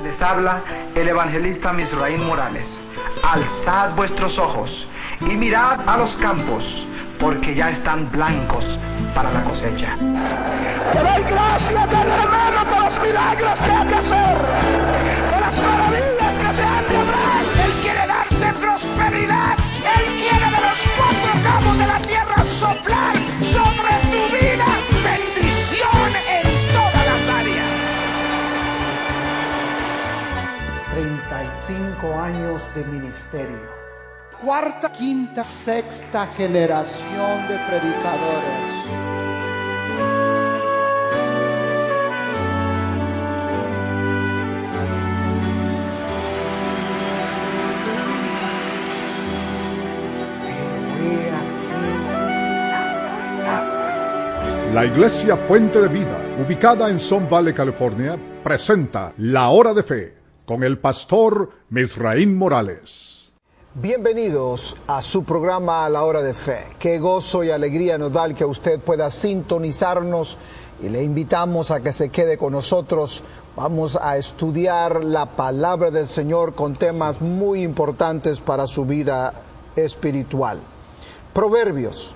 Les habla el evangelista Misraín Morales. Alzad vuestros ojos y mirad a los campos, porque ya están blancos para la cosecha. Te doy gracias, hermano, por los milagros que hay que hacer, por las maravillas que se han de hablar. Él quiere darte prosperidad. Él quiere de los cuatro cabos de la tierra soplar sobre tu vida bendición en todas las áreas. 35 años de ministerio. Cuarta, quinta, sexta generación de predicadores. La Iglesia Fuente de Vida, ubicada en Sun Valley, California, presenta La Hora de Fe con el pastor Misraín Morales. Bienvenidos a su programa La Hora de Fe. Qué gozo y alegría nos da el que usted pueda sintonizarnos y le invitamos a que se quede con nosotros. Vamos a estudiar la palabra del Señor con temas muy importantes para su vida espiritual. Proverbios,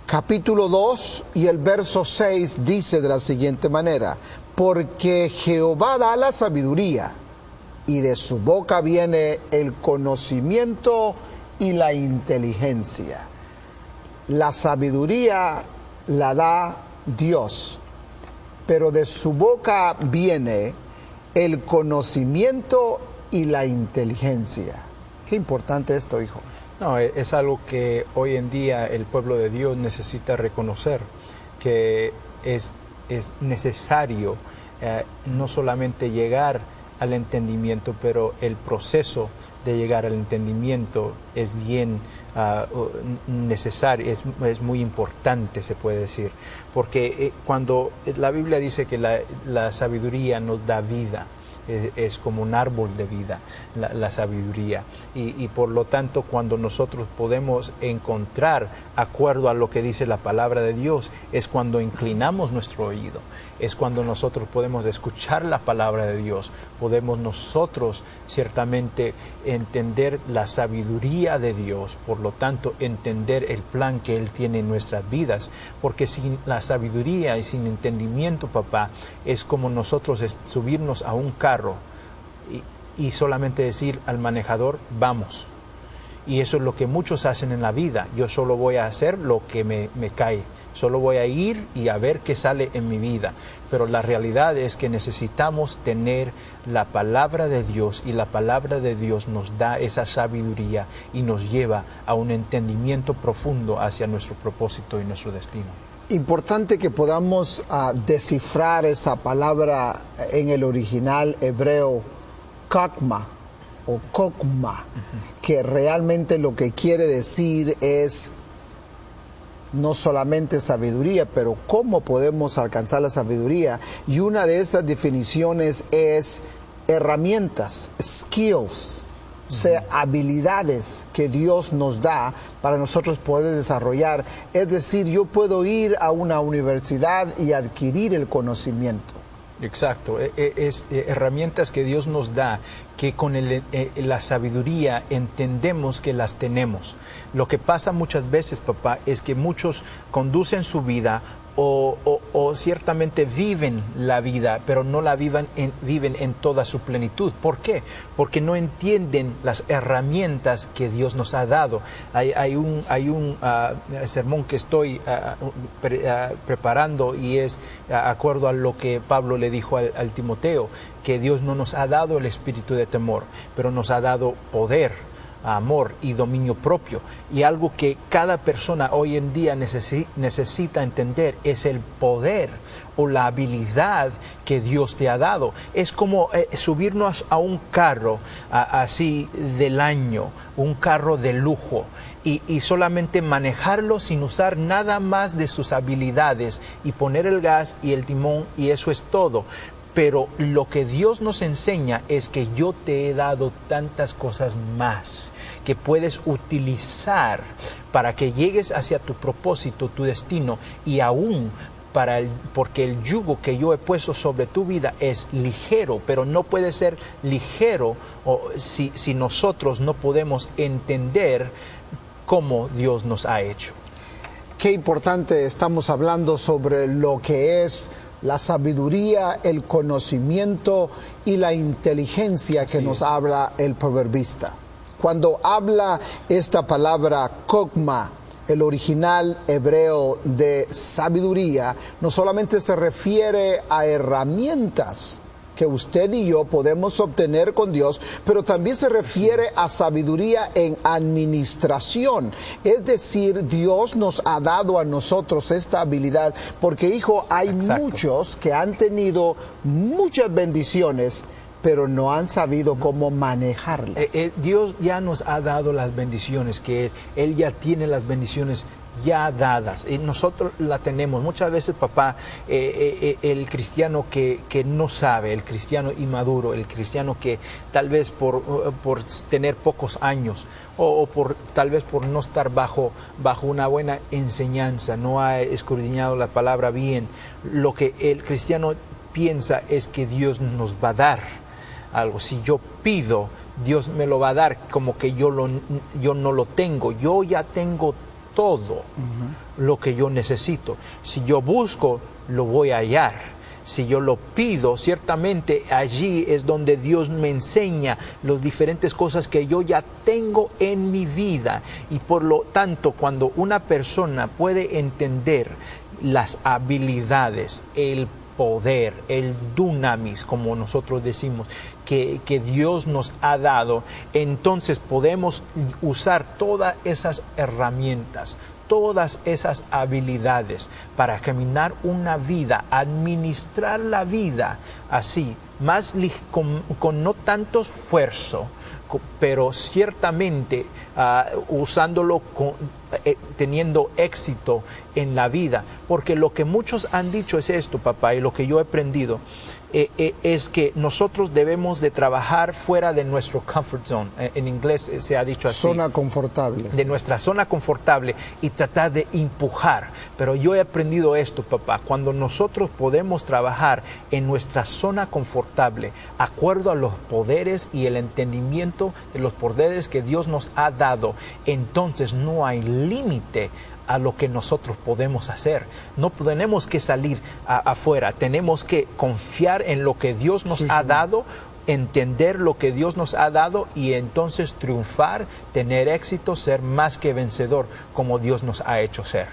capítulo 2 y el verso 6 dice de la siguiente manera: porque Jehová da la sabiduría, y de su boca viene el conocimiento y la inteligencia. La sabiduría la da Dios, pero de su boca viene el conocimiento y la inteligencia. Qué importante esto, hijo. No, es algo que hoy en día el pueblo de Dios necesita reconocer, que es necesario no solamente llegar al entendimiento, pero el proceso de llegar al entendimiento es bien necesario, es muy importante, se puede decir, porque cuando la Biblia dice que la sabiduría nos da vida, es como un árbol de vida, la sabiduría, y por lo tanto cuando nosotros podemos encontrar acuerdo a lo que dice la palabra de Dios, es cuando inclinamos nuestro oído, es cuando nosotros podemos escuchar la palabra de Dios, podemos nosotros ciertamente entender la sabiduría de Dios, por lo tanto entender el plan que Él tiene en nuestras vidas, porque sin la sabiduría y sin entendimiento, papá, es como nosotros subirnos a un carro y solamente decir al manejador, vamos. Y eso es lo que muchos hacen en la vida. Yo solo voy a hacer lo que me cae. Solo voy a ir y a ver qué sale en mi vida. Pero la realidad es que necesitamos tener la palabra de Dios, y la palabra de Dios nos da esa sabiduría y nos lleva a un entendimiento profundo hacia nuestro propósito y nuestro destino. Importante que podamos descifrar esa palabra en el original hebreo, kakma o kokma, que realmente lo que quiere decir es no solamente sabiduría, pero cómo podemos alcanzar la sabiduría. Y una de esas definiciones es herramientas, skills, o sea, habilidades que Dios nos da para nosotros poder desarrollar. Es decir, yo puedo ir a una universidad y adquirir el conocimiento. Exacto, es herramientas que Dios nos da, que con la sabiduría entendemos que las tenemos. Lo que pasa muchas veces, papá, es que muchos conducen su vida o ciertamente viven la vida, pero no la viven en toda su plenitud. ¿Por qué? Porque no entienden las herramientas que Dios nos ha dado. Hay un sermón que estoy preparando, y es acuerdo a lo que Pablo le dijo al Timoteo, que Dios no nos ha dado el espíritu de temor, pero nos ha dado poder, amor y dominio propio. Y algo que cada persona hoy en día necesita entender es el poder o la habilidad que Dios te ha dado. Es como subirnos a un carro así del año, un carro de lujo, y solamente manejarlo sin usar nada más de sus habilidades, y poner el gas y el timón, y eso es todo. Pero lo que Dios nos enseña es que yo te he dado tantas cosas más que puedes utilizar para que llegues hacia tu propósito, tu destino, y aún porque el yugo que yo he puesto sobre tu vida es ligero, pero no puede ser ligero si nosotros no podemos entender cómo Dios nos ha hecho. Qué importante, estamos hablando sobre lo que es la sabiduría, el conocimiento y la inteligencia que nos habla el proverbista. Cuando habla esta palabra kokma, el original hebreo de sabiduría, no solamente se refiere a herramientas que usted y yo podemos obtener con Dios, pero también se refiere a sabiduría en administración. Es decir, Dios nos ha dado a nosotros esta habilidad, porque, hijo, hay muchos que han tenido muchas bendiciones, pero no han sabido cómo manejarlas. Dios ya nos ha dado las bendiciones, que Él ya tiene las bendiciones ya dadas, y nosotros la tenemos. Muchas veces, papá, el cristiano que no sabe, el cristiano inmaduro, el cristiano que tal vez por tener pocos años o tal vez por no estar bajo una buena enseñanza, no ha escudriñado la palabra bien, lo que el cristiano piensa es que Dios nos va a dar algo. Si yo pido, Dios me lo va a dar, como que yo no lo tengo. Yo ya tengo todo lo que yo necesito. Si yo busco, lo voy a hallar. Si yo lo pido, ciertamente allí es donde Dios me enseña las diferentes cosas que yo ya tengo en mi vida. Y por lo tanto, cuando una persona puede entender las habilidades, el poder, el dunamis, como nosotros decimos, que Dios nos ha dado, entonces podemos usar todas esas herramientas, todas esas habilidades para caminar una vida, administrar la vida así, con no tanto esfuerzo, pero ciertamente usándolo teniendo éxito en la vida. Porque lo que muchos han dicho es esto, papá, y lo que yo he aprendido es que nosotros debemos de trabajar fuera de nuestro comfort zone. En inglés se ha dicho así. Zona confortable. De nuestra zona confortable, y tratar de empujar. Pero yo he aprendido esto, papá. Cuando nosotros podemos trabajar en nuestra zona confortable, acuerdo a los poderes y el entendimiento de los poderes que Dios nos ha dado, entonces no hay límite a lo que nosotros podemos hacer. No tenemos que salir afuera, tenemos que confiar en lo que Dios nos ha dado, entender lo que Dios nos ha dado, y entonces triunfar, tener éxito, ser más que vencedor como Dios nos ha hecho ser.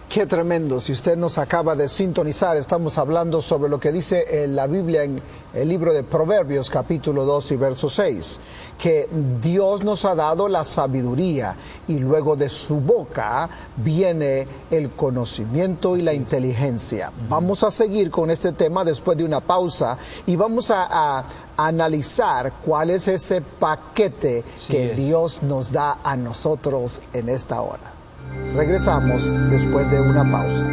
Qué tremendo. Si usted nos acaba de sintonizar, estamos hablando sobre lo que dice la Biblia en el libro de Proverbios, capítulo 2 y verso 6, que Dios nos ha dado la sabiduría, y luego de su boca viene el conocimiento y la inteligencia. Vamos a seguir con este tema después de una pausa, y vamos a analizar cuál es ese paquete que Dios nos da a nosotros en esta hora. Regresamos después de una pausa.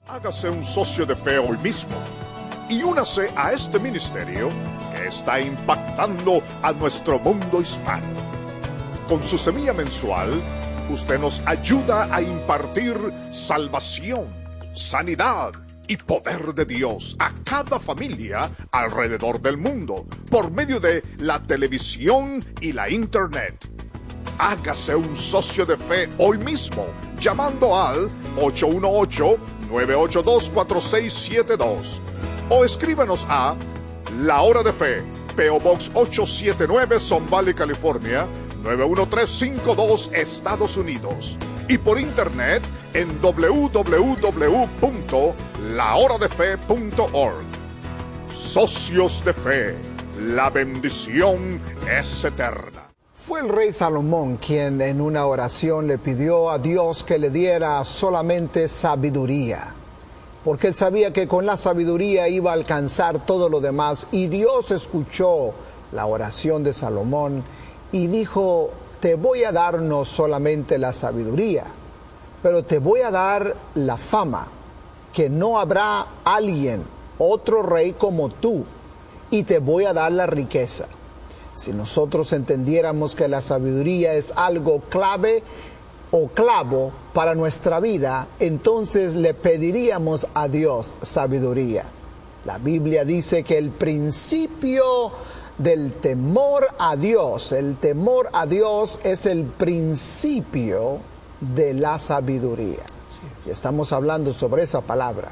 Hágase un socio de fe hoy mismo y únase a este ministerio que está impactando a nuestro mundo hispano. Con su semilla mensual, usted nos ayuda a impartir salvación, sanidad y poder de Dios a cada familia alrededor del mundo por medio de la televisión y la internet. Hágase un socio de fe hoy mismo llamando al 818-982-4672 o escríbanos a La Hora de Fe, P.O. Box 879, Sun Valley, California 91352, Estados Unidos, y por internet en www.lahoradefe.org. Socios de Fe, la bendición es eterna. Fue el rey Salomón quien en una oración le pidió a Dios que le diera solamente sabiduría, porque él sabía que con la sabiduría iba a alcanzar todo lo demás, y Dios escuchó la oración de Salomón y dijo: te voy a dar no solamente la sabiduría, pero te voy a dar la fama, que no habrá alguien, otro rey como tú, y te voy a dar la riqueza. Si nosotros entendiéramos que la sabiduría es algo clave o clavo para nuestra vida, entonces le pediríamos a Dios sabiduría. La Biblia dice que el principio del temor a Dios, el temor a Dios es el principio de la sabiduría. Y estamos hablando sobre esa palabra,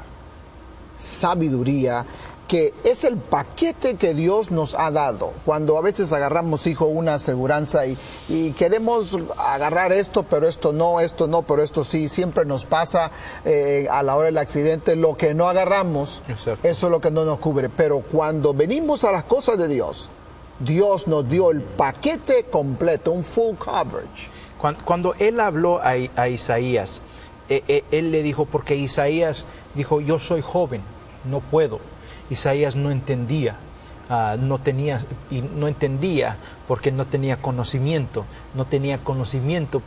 sabiduría, que es el paquete que Dios nos ha dado. Cuando a veces agarramos, hijo, una aseguranza y queremos agarrar esto, pero esto no, pero esto sí, siempre nos pasa a la hora del accidente, lo que no agarramos, eso es lo que no nos cubre. Pero cuando venimos a las cosas de Dios, Dios nos dio el paquete completo, un full coverage. Cuando él habló a Isaías, él le dijo, porque Isaías dijo, yo soy joven, no puedo. Isaías no entendía, no entendía porque no tenía conocimiento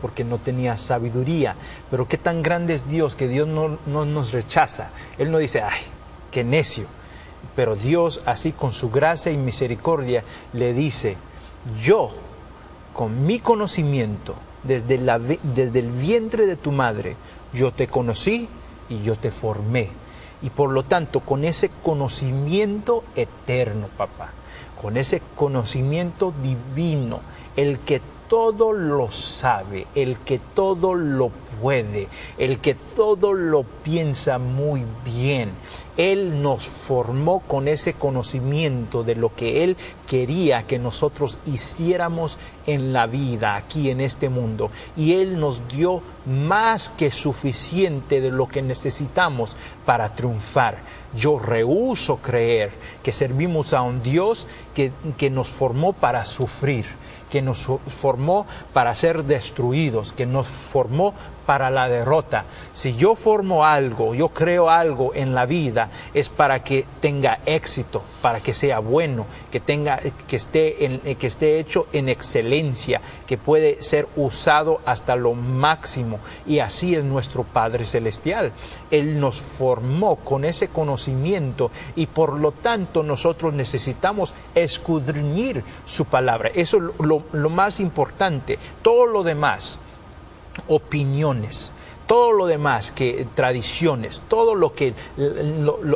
porque no tenía sabiduría. Pero qué tan grande es Dios, que Dios no nos rechaza. Él no dice, ay, qué necio. Pero Dios, así con su gracia y misericordia, le dice, yo, con mi conocimiento, desde el vientre de tu madre, yo te conocí y yo te formé. Y por lo tanto, con ese conocimiento eterno, papá, con ese conocimiento divino, el que todo lo sabe, el que todo lo puede, el que todo lo piensa muy bien, Él nos formó con ese conocimiento de lo que Él quería que nosotros hiciéramos en la vida, aquí en este mundo. Y Él nos dio más que suficiente de lo que necesitamos para triunfar. Yo rehúso creer que servimos a un Dios que nos formó para sufrir, que nos formó para ser destruidos, que nos formó para la derrota. Si yo formo algo, yo creo algo en la vida, es para que tenga éxito, para que sea bueno, que esté hecho en excelencia, que puede ser usado hasta lo máximo. Y así es nuestro Padre Celestial. Él nos formó con ese conocimiento y por lo tanto nosotros necesitamos escudriñar su palabra. Eso es lo más importante. Todo lo demás, opiniones, todo lo demás, que tradiciones, todo lo que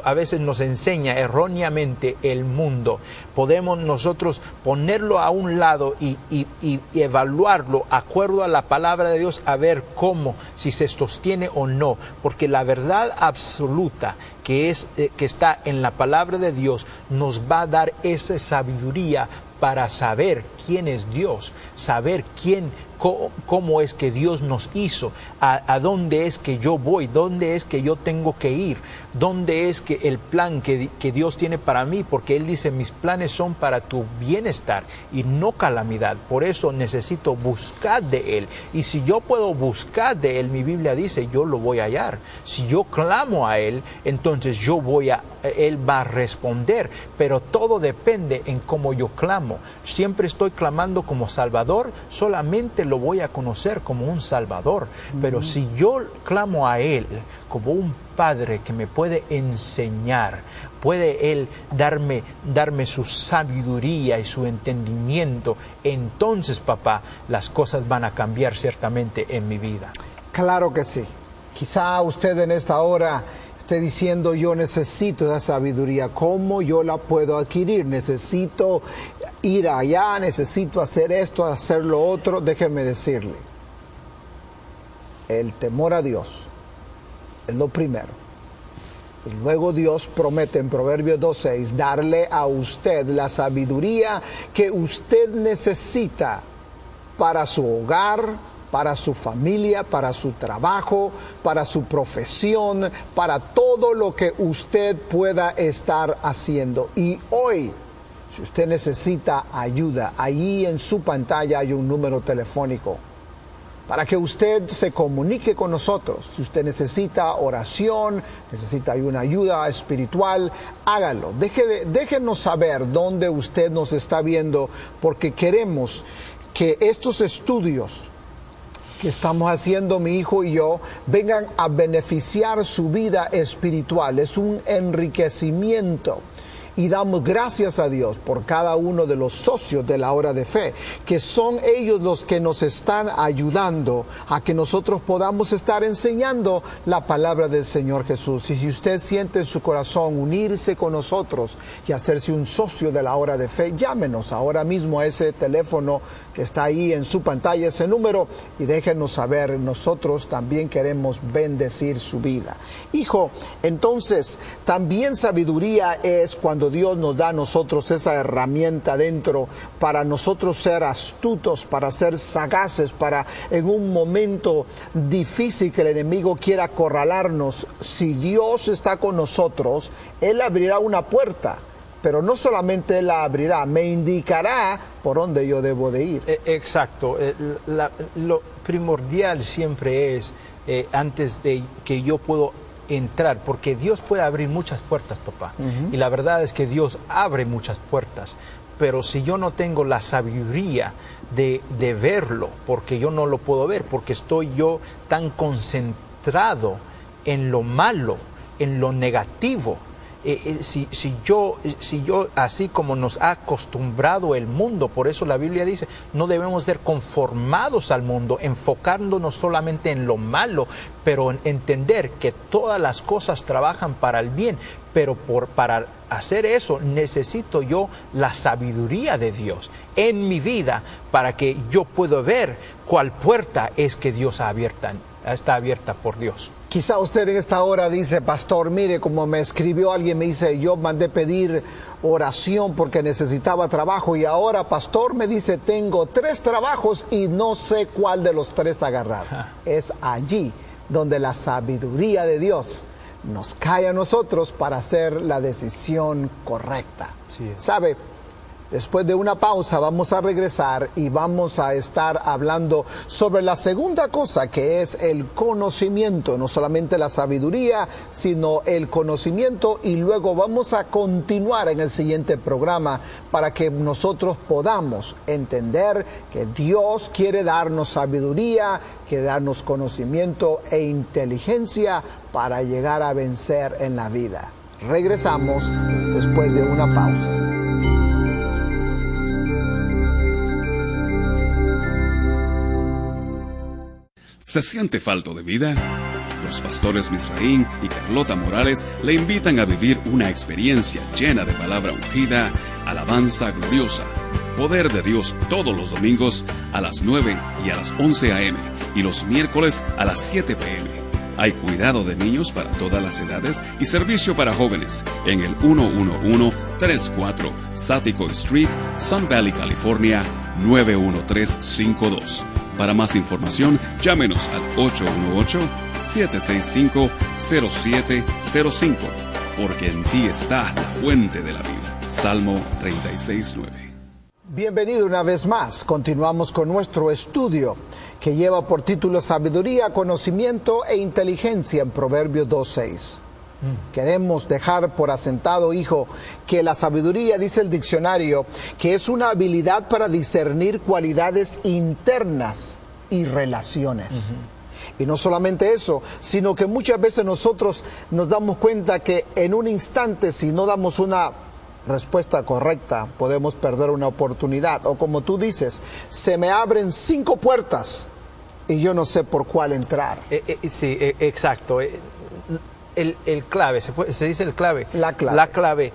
a veces nos enseña erróneamente el mundo, podemos nosotros ponerlo a un lado y evaluarlo de acuerdo a la palabra de Dios, a ver cómo, si se sostiene o no, porque la verdad absoluta que está en la palabra de Dios nos va a dar esa sabiduría para saber quién es Dios, saber cómo es que Dios nos hizo, a dónde es que yo voy, dónde es que yo tengo que ir, dónde es que el plan que Dios tiene para mí, porque Él dice, mis planes son para tu bienestar y no calamidad. Por eso necesito buscar de Él. Y si yo puedo buscar de Él, mi Biblia dice, yo lo voy a hallar. Si yo clamo a Él, entonces Él va a responder. Pero todo depende en cómo yo clamo. Siempre estoy clamando como Salvador, solamente lo voy a conocer como un Salvador. Pero si yo clamo a Él como un Padre que me puede enseñar, puede Él darme su sabiduría y su entendimiento, entonces, papá, las cosas van a cambiar ciertamente en mi vida. Claro que sí. Quizá usted en esta hora esté diciendo, yo necesito esa sabiduría. ¿Cómo yo la puedo adquirir? Necesito ir allá, necesito hacer esto, hacer lo otro. Déjeme decirle, el temor a Dios es lo primero. Y luego Dios promete en Proverbios 2:6 darle a usted la sabiduría que usted necesita para su hogar, para su familia, para su trabajo, para su profesión, para todo lo que usted pueda estar haciendo. Y hoy, si usted necesita ayuda, allí en su pantalla hay un número telefónico para que usted se comunique con nosotros. Si usted necesita oración, necesita una ayuda espiritual, hágalo. Déjenos saber dónde usted nos está viendo, porque queremos que estos estudios que estamos haciendo mi hijo y yo vengan a beneficiar su vida espiritual. Es un enriquecimiento. y damos gracias a Dios por cada uno de los socios de la Hora de Fe, que son ellos los que nos están ayudando a que nosotros podamos estar enseñando la palabra del Señor Jesús. Y si usted siente en su corazón unirse con nosotros y hacerse un socio de la Hora de Fe, llámenos ahora mismo a ese teléfono que está ahí en su pantalla, ese número, y déjenos saber. Nosotros también queremos bendecir su vida. Hijo, entonces también sabiduría es cuando Dios nos da a nosotros esa herramienta dentro para nosotros ser astutos, para ser sagaces, para en un momento difícil que el enemigo quiera acorralarnos. Si Dios está con nosotros, Él abrirá una puerta. Pero no solamente Él la abrirá, me indicará por dónde yo debo de ir. Exacto. Lo primordial siempre es, antes de que yo puedo entrar, porque Dios puede abrir muchas puertas, papá. Y la verdad es que Dios abre muchas puertas. Pero si yo no tengo la sabiduría de verlo, porque yo no lo puedo ver, porque estoy yo tan concentrado en lo malo, en lo negativo, si yo, así como nos ha acostumbrado el mundo, por eso la Biblia dice, no debemos ser conformados al mundo, enfocándonos solamente en lo malo, pero entender que todas las cosas trabajan para el bien, pero para hacer eso necesito yo la sabiduría de Dios en mi vida para que yo pueda ver cuál puerta es que Dios está abierta por Dios. Quizá usted en esta hora dice, pastor, mire, como me escribió alguien, me dice, yo mandé pedir oración porque necesitaba trabajo y ahora, pastor, me dice, tengo 3 trabajos y no sé cuál de los 3 agarrar. Es allí donde la sabiduría de Dios nos cae a nosotros para hacer la decisión correcta. Sí. ¿Sabe? Después de una pausa vamos a regresar y vamos a estar hablando sobre la segunda cosa, que es el conocimiento, no solamente la sabiduría, sino el conocimiento, y luego vamos a continuar en el siguiente programa para que nosotros podamos entender que Dios quiere darnos sabiduría, quiere darnos conocimiento e inteligencia para llegar a vencer en la vida. Regresamos después de una pausa. ¿Se siente falto de vida? Los pastores Misraín y Carlota Morales le invitan a vivir una experiencia llena de palabra ungida, alabanza gloriosa, poder de Dios todos los domingos a las 9 y a las 11 a.m. y los miércoles a las 7 p.m. Hay cuidado de niños para todas las edades y servicio para jóvenes en el 11134 Satico Street, Sun Valley, California, 91352. Para más información, llámenos al 818-765-0705, porque en ti está la fuente de la vida. Salmo 36:9. Bienvenido una vez más. Continuamos con nuestro estudio que lleva por título Sabiduría, Conocimiento e Inteligencia en Proverbios 2:6. Queremos dejar por asentado, hijo, que la sabiduría, dice el diccionario, que es una habilidad para discernir cualidades internas y relaciones. Y no solamente eso, sino que muchas veces nosotros nos damos cuenta que en un instante, si no damos una respuesta correcta, podemos perder una oportunidad. O como tú dices, se me abren 5 puertas y yo no sé por cuál entrar. Sí, exacto. El clave, se dice el clave. La clave. La clave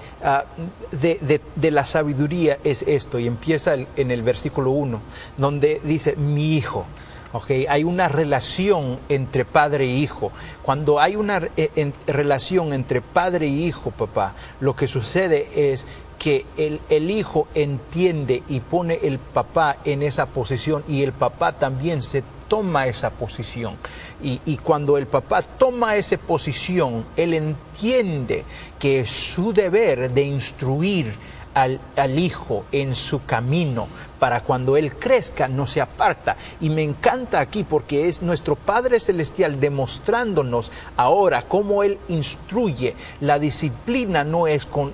de la sabiduría es esto, y empieza en el versículo 1, donde dice, mi hijo. Okay, hay una relación entre padre e hijo. Cuando hay una relación entre padre y hijo, papá, lo que sucede es que el hijo entiende y pone el papá en esa posición, y el papá también se toma esa posición. Y cuando el papá toma esa posición, él entiende que es su deber de instruir al hijo en su camino, para cuando él crezca no se aparta. Y me encanta aquí porque es nuestro Padre Celestial demostrándonos ahora cómo él instruye. La disciplina no es con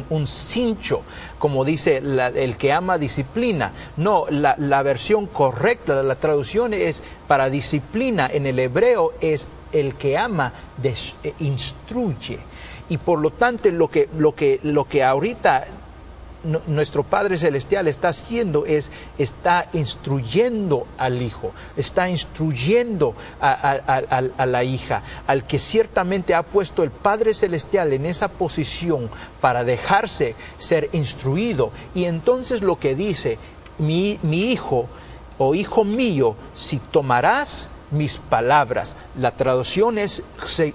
un cincho, como dice el que ama disciplina. No, la versión correcta, la traducción es para disciplina en el hebreo es el que ama instruye. Y por lo tanto, lo que ahorita nuestro Padre Celestial está haciendo está instruyendo al hijo, está instruyendo a la hija, al que ciertamente ha puesto el Padre Celestial en esa posición para dejarse ser instruido. Y entonces lo que dice, mi hijo o hijo mío, si tomarás mis palabras, la traducción es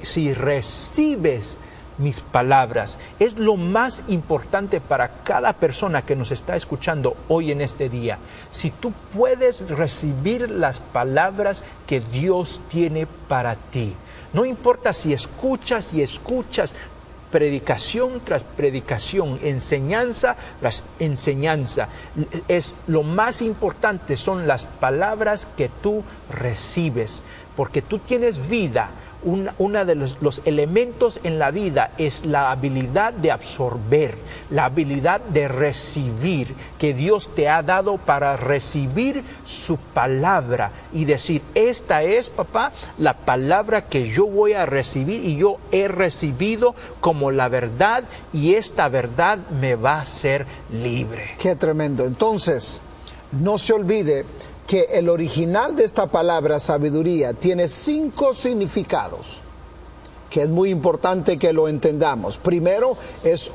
si recibes mis palabras. Es lo más importante para cada persona que nos está escuchando hoy en este día. Si tú puedes recibir las palabras que Dios tiene para ti, no importa si escuchas predicación tras predicación, enseñanza tras enseñanza, es lo más importante son las palabras que tú recibes, porque tú tienes vida. Uno de los elementos en la vida es la habilidad de absorber, la habilidad de recibir, que Dios te ha dado para recibir su palabra y decir, esta es, papá, la palabra que yo voy a recibir y yo he recibido como la verdad y esta verdad me va a hacer libre. Qué tremendo. Entonces, no se olvide que el original de esta palabra sabiduría tiene 5 significados, que es muy importante que lo entendamos. Primero, es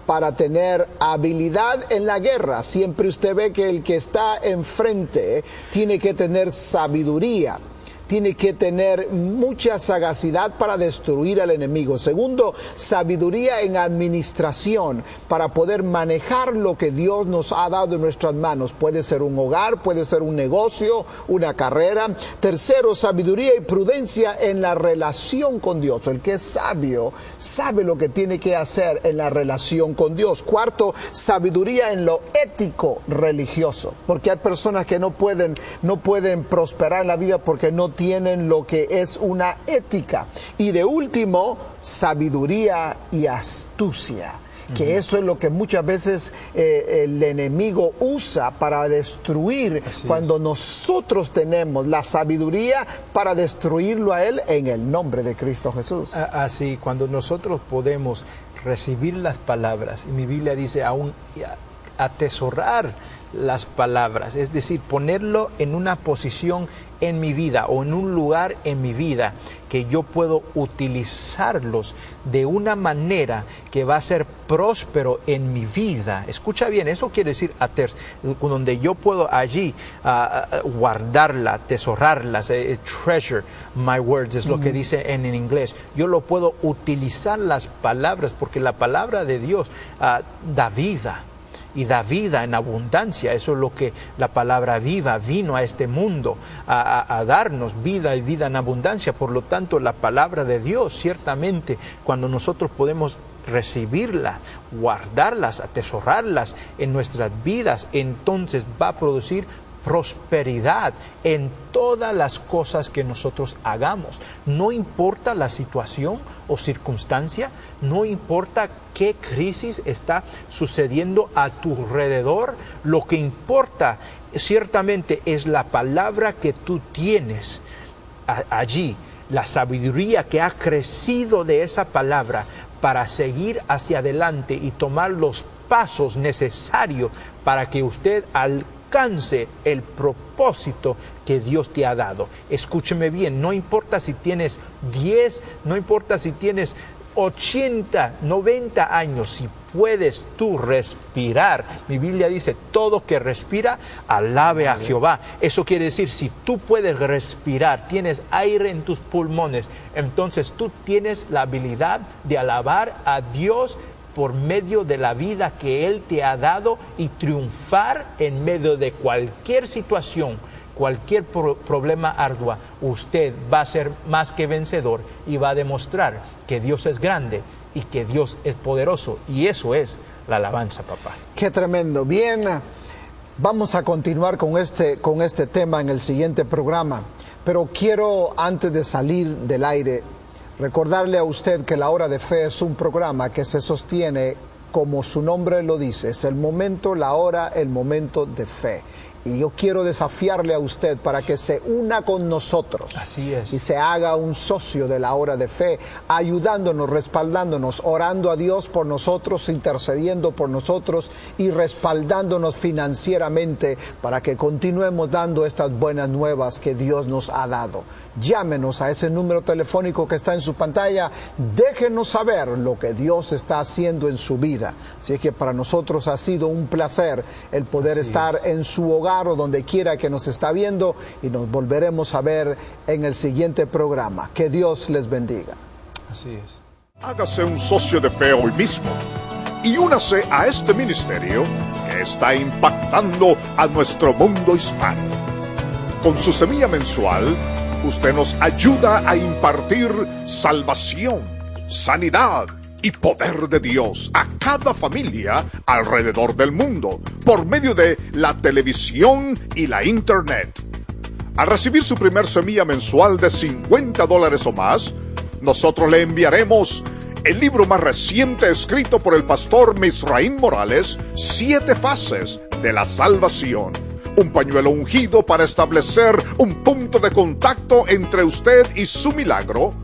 para tener habilidad en la guerra. Siempre usted ve que el que está enfrente tiene que tener sabiduría, tiene que tener mucha sagacidad para destruir al enemigo. Segundo, sabiduría en administración para poder manejar lo que Dios nos ha dado en nuestras manos. Puede ser un hogar, puede ser un negocio, una carrera. Tercero, sabiduría y prudencia en la relación con Dios. El que es sabio sabe lo que tiene que hacer en la relación con Dios. Cuarto, sabiduría en lo ético religioso, porque hay personas que no pueden prosperar en la vida porque no tienen lo que es una ética. Y de último, sabiduría y astucia, que eso es lo que muchas veces el enemigo usa para destruir. Así cuando es. Nosotros tenemos la sabiduría para destruirlo a él en el nombre de Cristo Jesús. Así, cuando nosotros podemos recibir las palabras, y mi Biblia dice aún atesorar las palabras, es decir, ponerlo en una posición en mi vida o en un lugar en mi vida que yo puedo utilizarlos de una manera que va a ser próspero en mi vida. Escucha bien, eso quiere decir donde yo puedo allí guardarla, atesorarlas, treasure my words, es lo que dice en inglés. Yo lo puedo utilizar las palabras porque la palabra de Dios da vida. Y da vida en abundancia. Eso es lo que la palabra viva vino a este mundo, a darnos vida y vida en abundancia. Por lo tanto, la palabra de Dios, ciertamente, cuando nosotros podemos recibirla, guardarlas, atesorarlas en nuestras vidas, entonces va a producir prosperidad en todas las cosas que nosotros hagamos. No importa la situación o circunstancia, no importa qué crisis está sucediendo a tu alrededor, lo que importa ciertamente es la palabra que tú tienes allí, la sabiduría que ha crecido de esa palabra para seguir hacia adelante y tomar los pasos necesarios para que usted alcance el propósito que Dios te ha dado. Escúcheme bien, no importa si tienes 10, no importa si tienes 80, 90 años, si puedes tú respirar, mi Biblia dice, todo que respira, alabe a Jehová. Eso quiere decir, si tú puedes respirar, tienes aire en tus pulmones, entonces tú tienes la habilidad de alabar a Dios por medio de la vida que Él te ha dado y triunfar en medio de cualquier situación, cualquier problema ardua. Usted va a ser más que vencedor y va a demostrar que Dios es grande y que Dios es poderoso. Y eso es la alabanza, papá. Qué tremendo. Bien, vamos a continuar con este tema en el siguiente programa. Pero quiero, antes de salir del aire, recordarle a usted que La Hora de Fe es un programa que se sostiene, como su nombre lo dice, es el momento, la hora, el momento de fe. Y yo quiero desafiarle a usted para que se una con nosotros. Así es. Y se haga un socio de la Hora de Fe, ayudándonos, respaldándonos, orando a Dios por nosotros, intercediendo por nosotros y respaldándonos financieramente para que continuemos dando estas buenas nuevas que Dios nos ha dado. Llámenos a ese número telefónico que está en su pantalla. Déjenos saber lo que Dios está haciendo en su vida. Así es que para nosotros ha sido un placer el poder estar en su hogar o donde quiera que nos está viendo, y nos volveremos a ver en el siguiente programa. Que Dios les bendiga. Así es. Hágase un socio de fe hoy mismo y únase a este ministerio que está impactando a nuestro mundo hispano. Con su semilla mensual, usted nos ayuda a impartir salvación, sanidad y poder de Dios a cada familia alrededor del mundo por medio de la televisión y la internet. Al recibir su primer semilla mensual de $50 o más, nosotros le enviaremos el libro más reciente escrito por el pastor Misraín Morales, 7 fases de la salvación. Un pañuelo ungido para establecer un punto de contacto entre usted y su milagro.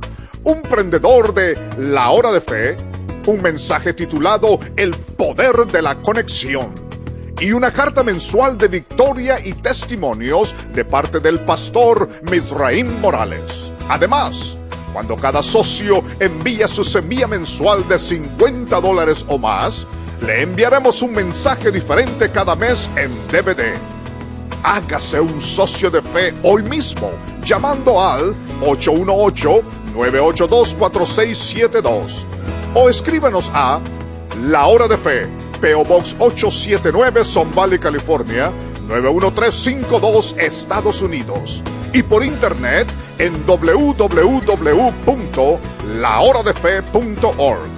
Un prendedor de la Hora de Fe, un mensaje titulado El Poder de la Conexión y una carta mensual de victoria y testimonios de parte del pastor Misraín Morales. Además, cuando cada socio envía su semilla mensual de $50 o más, le enviaremos un mensaje diferente cada mes en DVD. Hágase un socio de fe hoy mismo llamando al 818-982-4672 o escríbanos a La Hora de Fe, P.O. Box 879, Sun Valley, California 91352, Estados Unidos, y por internet en www.lahoradefe.org.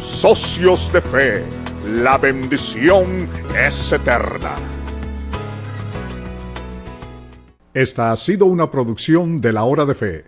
Socios de Fe, la bendición es eterna. Esta ha sido una producción de La Hora de Fe.